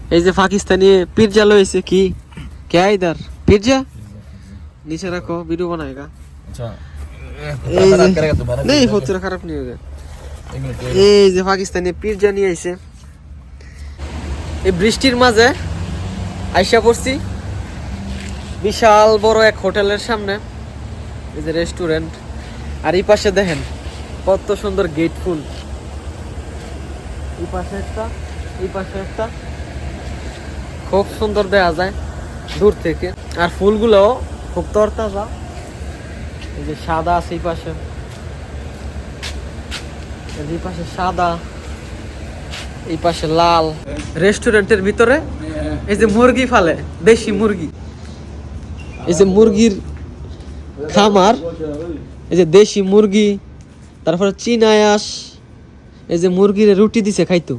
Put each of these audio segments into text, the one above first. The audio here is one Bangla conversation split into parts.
এই যে পাকিস্তানি পিজ্জা লইছে কি কে ইধার পিজ্জা নিচে রাখো ভিডিও बनाएगा अच्छा এই যে नहीं फोटो খারাপ नहीं होगा এই যে পাকিস্তানি পিজ্জা নিয়ে আইছে এই বৃষ্টির মাঝে আইসা পড়ছি বিশাল বড় এক হোটেলের সামনে এই যে রেস্টুরেন্ট আর এই পাশে দেখেন কত সুন্দর গেট ফুল এই পাশে একটা খুব সুন্দর দেখা যায় দূর থেকে আর ফুলগুলো খুব তরতাজা এই যে সাদা আছে এই পাশে সাদা এই পাশে লাল রেস্টুরেন্টের ভিতরে এই যে মুরগি ফালে দেশি মুরগি এই যে মুরগির খামার এই যে দেশি মুরগি তারপরে চীনা আঁশ এই যে মুরগির রুটি দিছে খাইতো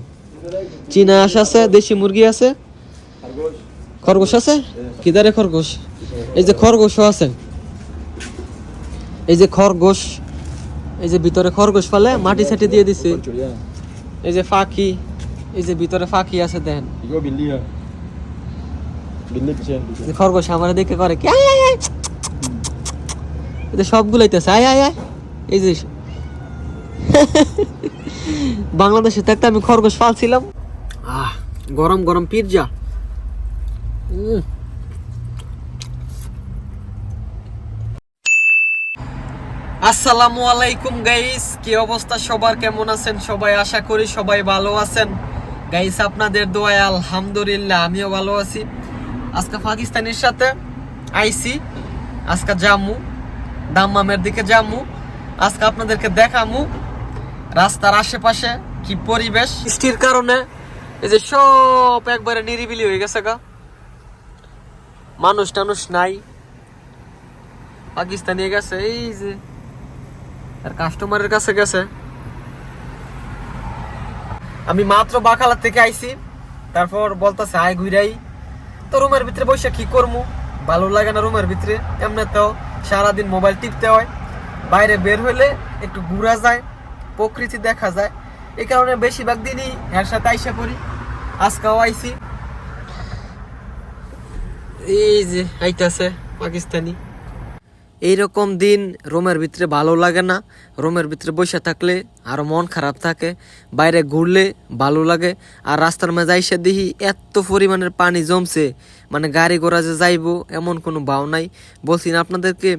চীনা আঁশ আছে দেশি মুরগি আছে খরগোশ আছে কিদারে খরগোশ এই যে খরগোশও আছে এই যে খরগোশ এই যে ভিতরে খরগোশ ফালে মাটি ছাটি দিয়ে দিছে এই যে ফাঁকি এই যে ভিতরে ফাঁকি আছে দেখেন খরগোশ আমার দেখে করে কি আয় আয় আয় এই যে সবগুলাইতেছে আয় আয় আয় এই যে বাংলাদেশে থাকতে আমি খরগোশ পালছিলাম গরম গরম পিজ্জা আসসালামু আলাইকুম গাইস কি অবস্থা সবার কেমন আছেন সবাই আশা করি সবাই ভালো আছেন গাইস আপনাদের দোয়ায় আলহামদুলিল্লাহ আমিও ভালো আছি আজকে পাকিস্তানের সাথে আইসি আজকে জামু দাম্মামের দিকে জামু আজকে আপনাদেরকে দেখামু রাস্তার আশেপাশে কি পরিবেশ বৃষ্টির কারণে এই যে সব একবারে নিরিবিলি হয়ে গেছে গা মানুষ টানুষ নাই পাকিস্তানি গেছে এই যে আর কাস্টমারের কাছে গেছে আমি মাত্র বাকালা থেকে আইছি তারপর বলতেছে আয় ঘুরাই তো রুমের ভিতরে বসে কি করবো ভালো লাগে না রুমের ভিতরে এমনিতেও সারাদিন মোবাইল টিপতে হয় বাইরে বের হইলে একটু ঘুরা যায় প্রকৃতি দেখা যায় এই কারণে বেশিরভাগ দিনই এর সাথে আইসা করি আজকেও আইছি এই যে আইতাছে পাকিস্তানি এইরকম দিন রুমের ভিতরে ভালো লাগে না রুমের ভিতরে বসে থাকলে আরো মন খারাপ থাকে বাইরে ঘুরলে ভালো লাগে আর রাস্তার মাঝে আইসা দেখি এত পরিমাণের পানি জমছে মানে গাড়ি ঘোড়া যে যাইবো এমন কোনো ভাও নাই বলছি না আপনাদেরকে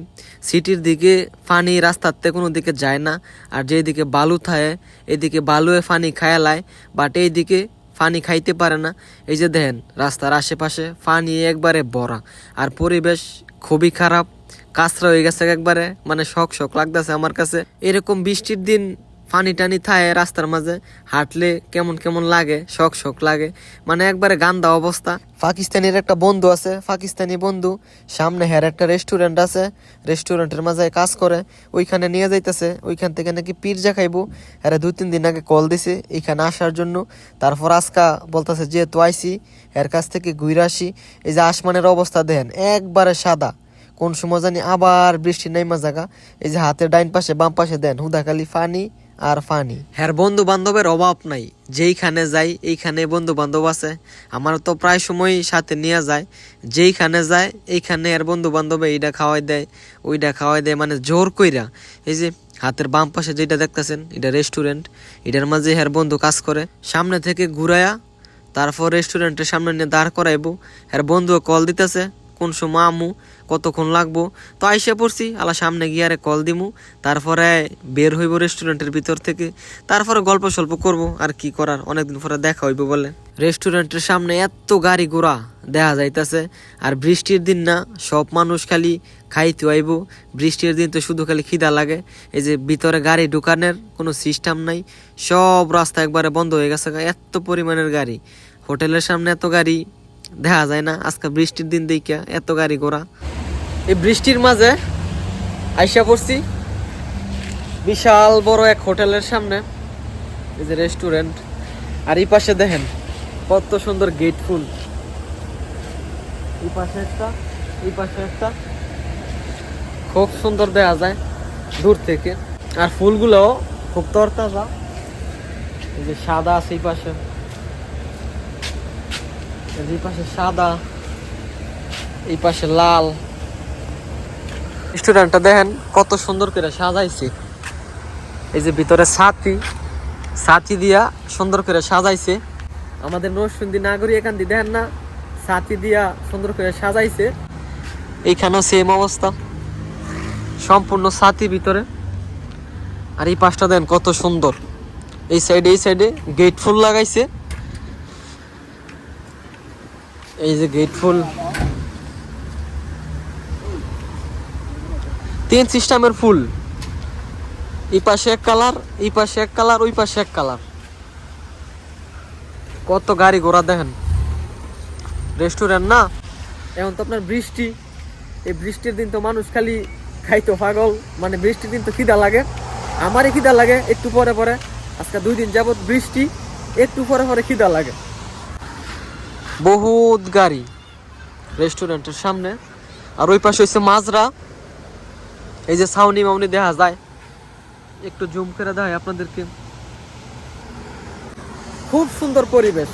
সিটির দিকে পানি রাস্তাতে কোনো দিকে যায় না আর যেদিকে বালু থাকে এদিকে বালুয়ে পানি খায়ালায় বাট এইদিকে পানি খাইতে পারে না এই যে দেখেন রাস্তার আশেপাশে পানি একবারে ভরা আর পরিবেশ খুবই খারাপ কাঁচরা হয়ে গেছে একবারে মানে শখ লাগতেছে আমার কাছে এরকম বৃষ্টির দিন পানি টানি থায় রাস্তার মাঝে হাঁটলে কেমন কেমন লাগে শখ লাগে মানে একবারে গান্দা অবস্থা পাকিস্তানের একটা বন্ধু আছে পাকিস্তানি বন্ধু সামনে হ্যার একটা রেস্টুরেন্ট আছে রেস্টুরেন্টের মাঝে কাজ করে ওইখানে নিয়ে যাইতেছে ওইখান থেকে নাকি পিজ্জা খাইবো হ্যাঁ 2-3 দিন আগে কল দিছে এইখানে আসার জন্য তারপর আজকা বলতেছে যেহেতু আইসি এর কাছ থেকে ঘুরে আসি এই যে আসমানের অবস্থা দেখেন একবারে সাদা কোন সময় জানি আবার বৃষ্টি নেমা জায়গা এই যে হাতের ডাইন পাশে বাম পাশে দেন হুদাখালি ফানি আর ফানি হ্যাঁ বন্ধু বান্ধবের অভাব নাই যেইখানে যাই এইখানে বন্ধু বান্ধব আছে আমার তো প্রায় সময় সাথে নিয়ে যায় যেইখানে যায় এইখানে আর বন্ধু বান্ধব এইটা খাওয়াই দেয় ওইটা খাওয়াই দেয় মানে জোর কইরা এই যে হাতের বাম পাশে যেটা দেখতেছেন এটা রেস্টুরেন্ট এটার মাঝে হ্যার বন্ধু কাজ করে সামনে থেকে ঘুরায়া তারপর রেস্টুরেন্টের সামনে নিয়ে দাঁড় করাইবো হ্যার বন্ধু কল দিতেছে কোন সময় আমু কতক্ষণ লাগবো তো আইসা পড়ছি আলা সামনে গিয়ে আরে কল দিমু তারপরে বের হইব রেস্টুরেন্টের ভিতর থেকে তারপরে গল্প সল্প করবো আর কি করার অনেকদিন পরে দেখা হইব বলে রেস্টুরেন্টের সামনে এত গাড়ি ঘোড়া দেখা যাইতাছে আর বৃষ্টির দিন না সব মানুষ খালি খাইতে আইব বৃষ্টির দিন তো শুধু খালি খিদা লাগে এই যে ভিতরে গাড়ি ঢুকানোর কোনো সিস্টেম নাই সব রাস্তা একবারে বন্ধ হয়ে গেছে এত পরিমাণের গাড়ি হোটেলের সামনে এত গাড়ি দেখা যায় না আজকে বৃষ্টির দিন দেখিয়া এত গাড়ি ঘোড়া এই বৃষ্টির মাঝে আইসা পড়ছি বিশাল বড় এক হোটেলের সামনে এই যে রেস্টুরেন্ট আর এই পাশে দেখেন কত সুন্দর গেট ফুল এই পাশে একটা খুব সুন্দর দেখা যায় দূর থেকে আর ফুলগুলো খুব তরতাজা এই যে সাদা আছে এই পাশে এই পাশে সাদা, এই পাশে লাল। রেস্টুরেন্টটা দেখেন কত সুন্দর করে সাজাইছে। এই যে ভিতরে ছাতি দিয়া সুন্দর করে সাজাইছে। আমাদের নরসিংদী নাগরী এখান দিয়ে দেখেন না, ছাতি দিয়া সুন্দর করে সাজাইছে। এইখানেও সেম অবস্থা, সম্পূর্ণ ছাতি ভিতরে। আর এই পাশটা দেন কত সুন্দর, এই সাইডে গেট ফুল লাগাইছে। এই যে গেট ফুল 3 সিস্টেমের ফুল, এই পাশে এক কালার, এই পাশে এক কালার, ওই পাশে এক কালার। কত গাড়ি ঘোড়া দেখেন। রেস্টুরেন্ট না, এখন তো আপনার বৃষ্টি, এই বৃষ্টির দিন তো মানুষ খালি খাইতো পাগল। মানে বৃষ্টির দিন তো খিদা লাগে, আমারই খিদা লাগে একটু পরে পরে। আজকে 2 দিন যাবত বৃষ্টি, একটু পরে পরে খিদা লাগে। বহুত গাড়ি রেস্টুরেন্টের সামনে। আর ওই পাশে হচ্ছে মাজরা। এই যে ছাউনি মাউনি দেখা যায়, একটু জুম করে দেয় আপনাদেরকে। খুব সুন্দর পরিবেশ।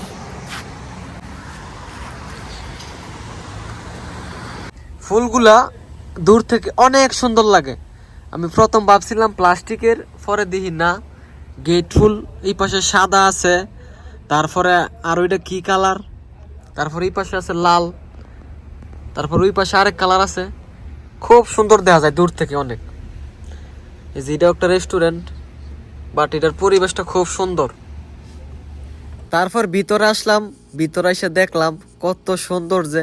ফুলগুলা দূর থেকে অনেক সুন্দর লাগে। আমি প্রথম ভাবছিলাম প্লাস্টিকের, পরে দেখি না, গেট ফুল। এই পাশে সাদা আছে, তারপরে আর ওইটা কি কালার, তারপর এই পাশে আছে লাল, তারপর ওই পাশে আরেক কালার আছে। খুব সুন্দর দেখা যায় দূর থেকে অনেক। এই যে এটাও একটা রেস্টুরেন্ট, বাট এটার পরিবেশটা খুব সুন্দর। তারপর ভিতরে আসলাম, ভিতরে এসে দেখলাম কত সুন্দর যে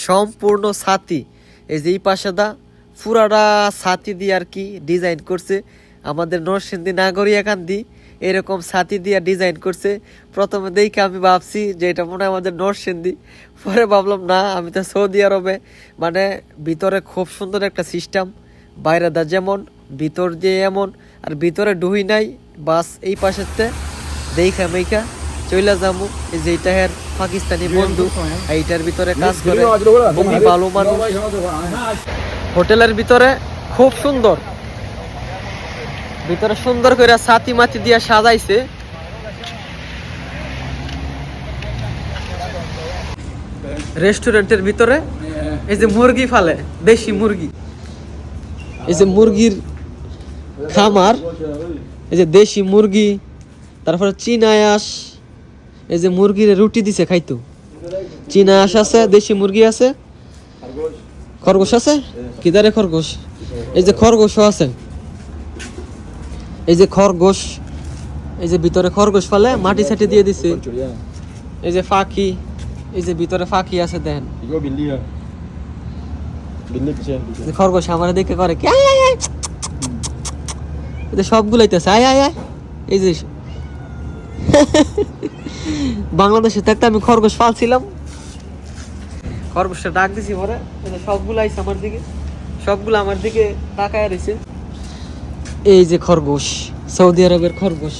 সম্পূর্ণ ছাতি। এই যে এই পাশে পুরাটা ছাতি দিয়ে আর কি ডিজাইন করছে। আমাদের নরসিংদী নাগরী এখান দিয়ে এরকম ছাতি দিয়ে ডিজাইন করছে। প্রথমে দেখে আমি ভাবছি যে এটা মনে হয় আমাদের নরসিংদী, পরে ভাবলাম না, আমি তো সৌদি আরবে। মানে ভিতরে খুব সুন্দর একটা সিস্টেম, বাইরে যেমন ভিতর দিয়ে এমন। আর ভিতরে ডুই নাই, বাস এই পাশেতে দেখা মেখা চইলা যাবো। এই যে এইটা পাকিস্তানি বন্ধু, এইটার ভিতরে কাজ করে, খুবই ভালো মানুষ। হোটেলের ভিতরে খুব সুন্দর, ভিতরে সুন্দর করে ছাতি মাতি দিয়ে সাজাইছে। রেস্টুরেন্টের ভিতরে এই যে মুরগি ফালে, দেশি মুরগি, এই যে মুরগির খামার, এই যে দেশি মুরগি, তারপরে চীনায়াস। এই যে মুরগির রুটি দিছে খাইতো, চীনায়াস আছে, দেশি মুরগি আছে, খরগোশ আছে। কিদারে খরগোশ, এই যে খরগোশও আছে, এই যে খরগোশ। এই যে ভিতরে খরগোশ ফালে মাটি ছাটি দিয়ে দিছে। এই যে ফাঁকি, এই যে ভিতরে ফাঁকি আছে দেখেন। খরগোশ আমার দেখে করে কি, সবগুলাইতেছে আয় আয় আয়। এই যে বাংলাদেশে থাকতে আমি খরগোশ পালছিলাম, খরগোশটা ডাক দিছি পরে, সবগুলো আইছে আমার দিকে, সবগুলো আমার দিকে তাকায় রয়েছে। এই যে খরগোশ, সৌদি আরবের খরগোশ।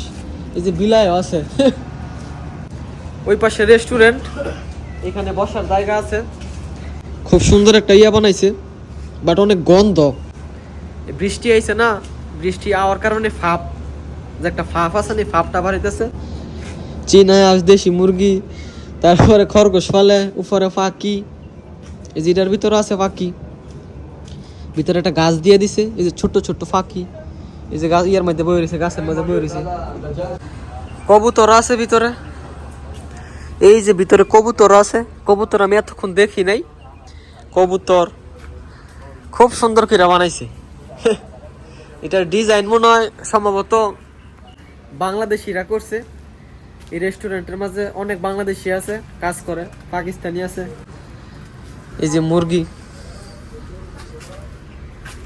এই যে বিলায় আছে। ওই পাশে রেস্টুরেন্ট, এখানে বসার জায়গা আছে। খুব সুন্দর একটা ইয়া বানাইছে, বাট অনেক গন্ধ। বৃষ্টি আইছে না, বৃষ্টি আওয়ার কারণে ফাপ, যে একটা ফাপ আছে না, ফাপটা বাড়িতেছে। চীনায়াস, দেশি মুরগি, তারপরে খরগোশ ফালে, উপরে ফাঁকি। এই যে এটার ভিতরে আছে ফাঁকি, ভিতরে একটা গাছ দিয়ে দিছে। এই যে ছোট্ট ছোট্ট ফাঁকি, এই যে গাছ ইয়ার মধ্যে বয়ে রয়েছে, গাছের মধ্যে বয়ে রয়েছে। কবুতর আছে ভিতরে, এই যে ভিতরে কবুতর আছে। কবুতর আমি এতক্ষণ দেখি নাই। কবুতর খুব সুন্দর করে বানাইছে। এটার ডিজাইন মনে হয় সম্ভবত বাংলাদেশিরা করছে। এই রেস্টুরেন্টের মাঝে অনেক বাংলাদেশি আছে কাজ করে, পাকিস্তানি আছে। এই যে মুরগি,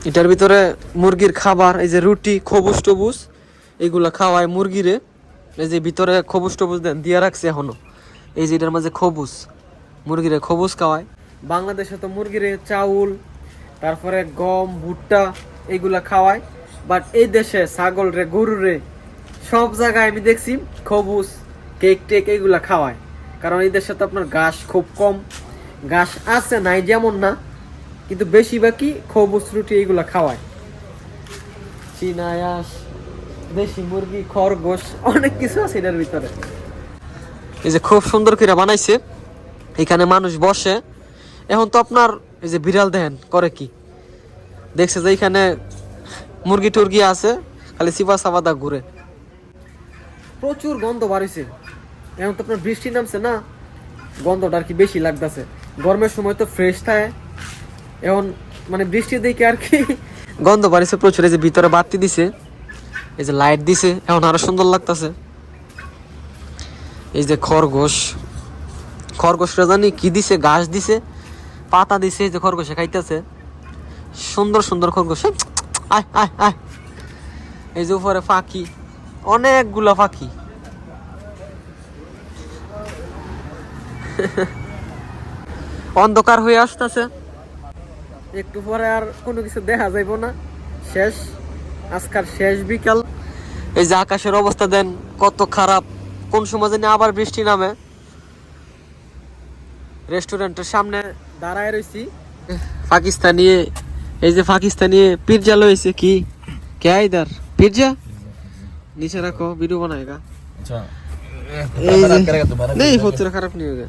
এটার ভিতরে মুরগির খাবার, এই যে রুটি, খবুজ টবুজ এগুলা খাওয়ায় মুরগিরে। এই যে ভিতরে খবুজ টবুজ দিয়ে রাখছে এখনো। এই যে এটার মাঝে খবুজ, মুরগিরে খবুজ খাওয়ায়। বাংলাদেশে তো মুরগিরে চাউল, তারপরে গম, ভুট্টা এগুলা খাওয়ায়। বাট এই দেশে ছাগল রে, গরু রে, সব জায়গায় আমি দেখছি খবুজ, কেক টেক এগুলা খাওয়ায়। কারণ এই দেশে তো আপনার ঘাস খুব কম, ঘাস আছে নাই যেমন না, কিন্তু বেশিরভাগই খবুজ রুটি এগুলা খাওয়ায়। চীনায়াস, দেশি মুরগি, খরগোশ, অনেক কিছু আছে এটার ভিতরে। এই যে খুব সুন্দর করে বানাইছে। এখানে মানুষ বসে। এখন তো আপনার এই যে বিড়াল দেখেন করে কি, দেখছে যে এখানে মুরগি টুরগি আছে, খালি সিপা সাবাদা ঘুরে। প্রচুর গন্ধ বাড়িছে। এখন তো আপনার বৃষ্টি নামছে না, গন্ধটা আর কি বেশি লাগতেছে। গরমের সময় তো ফ্রেশ থাকে, এখন মানে বৃষ্টি দেখে আর কি গন্ধ বাড়িছে প্রচুর। এই যে ভিতরে বাতি দিছে, এই যে লাইট দিছে, এখন আরো সুন্দর লাগতেছে। এই যে খরগোশ, খরগোশরা জানি কি দিছে, ঘাস দিছে, পাতা দিছে, এই যে খরগোশে খাইতেছে। সুন্দর সুন্দর খরগোশ। আয় আয় আয়। এই যে উপরে পাখি, অনেকগুলা পাখি। অন্ধকার হয়ে আসতেছে, একটু পরে আর কোনো কিছু দেখা যাইব না। শেষ, আজকাল শেষ বিকাল। এই যে আকাশের অবস্থা দেন কত খারাপ, কোন সময় জানি আবার বৃষ্টি নামে। রেস্টুরেন্টের সামনে দাঁড়ায় রয়েছি। পাকিস্তানি, এই যে পাকিস্তানি পিৎজা লইছে। কি কে ইধার পিৎজা নিচে রাখো, ভিডিও বানাएगा। अच्छा এই যে नहीं फोटो খারাপ नहीं होगा।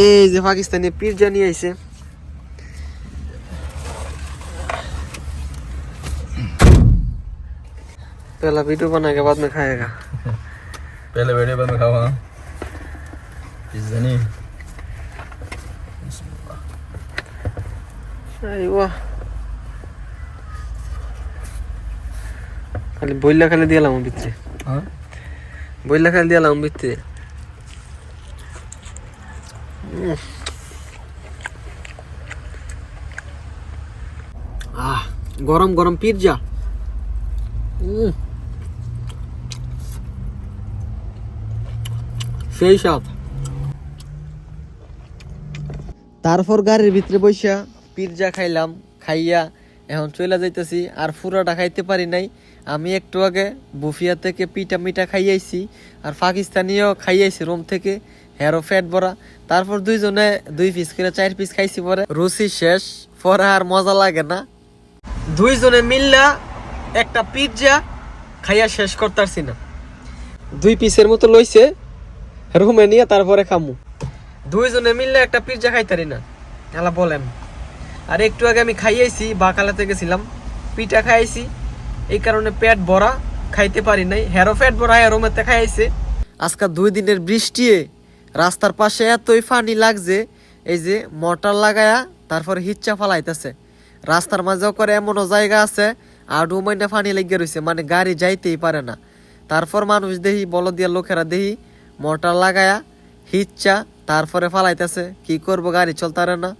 এই যে পাকিস্তানি পিৎজা নিয়ে আইছে। पहला वीडियो बनाएगा बाद में खाएगा। पहले वीडियो में खाओ। हाँ पिज़्ज़ा नहीं আইওয়া খালি বইলা খালি দিলাম ভিতরে। हाँ বইলা খালি দিলাম ভিতরে। গরম গরম পিৎজা। সেই স্বাদ। তারপর গাড়ির ভিতরে বইসা পিৎজা খাইলাম, খাইয়া এখন চলে যাইতেছি। আর পুরোটা খাইতে পারি নাই, আমি একটু আগে বুফিয়া থেকে পিঠা মিঠা খাইয়াইছি, আর পাকিস্তানিও খাইয়াইছি রুম থেকে, হেরো ফ্যাট ভরা। তারপর দুইজনে 2 পিস করে 4 পিস খাইছি, পরে রুচি শেষ, পরে আর মজা লাগে না। দুইজনে মিল্লা একটা পিৎজা খাইয়া শেষ করতারছি না। 2 পিসের মতো লইছে রুমে নিয়ে, তারপরে খামু। দুইজনে মিললে একটা পিৎজা খাইতারি না, এলা বলেন। আর একটু আগে আমি খাইয়াইছি, বাকালাতে গেছিলাম, পিঠা খাইছি, এই কারণে পেট ভরা, খাইতে পারি নাই। হেরো পেট ভরা রুমেতে খাইছে। আজকে 2 দিনের বৃষ্টি, রাস্তার পাশে এতই পানি লাগছে, এই যে মোটর লাগায়া তারপর হিচ্চা ফালাইতেছে। রাস্তার মাঝেও করে এমনও জায়গা আছে আডু মাইনা পানি লেগে রয়েছে, মানে গাড়ি যাইতেই পারে না। তারপর মানুষ দেহি, বলদিয়া লোকেরা দেহি মোটর লাগায়া হিচ্চা তারপরে ফালাইতেছে। কি করবো, গাড়ি চলতারে না।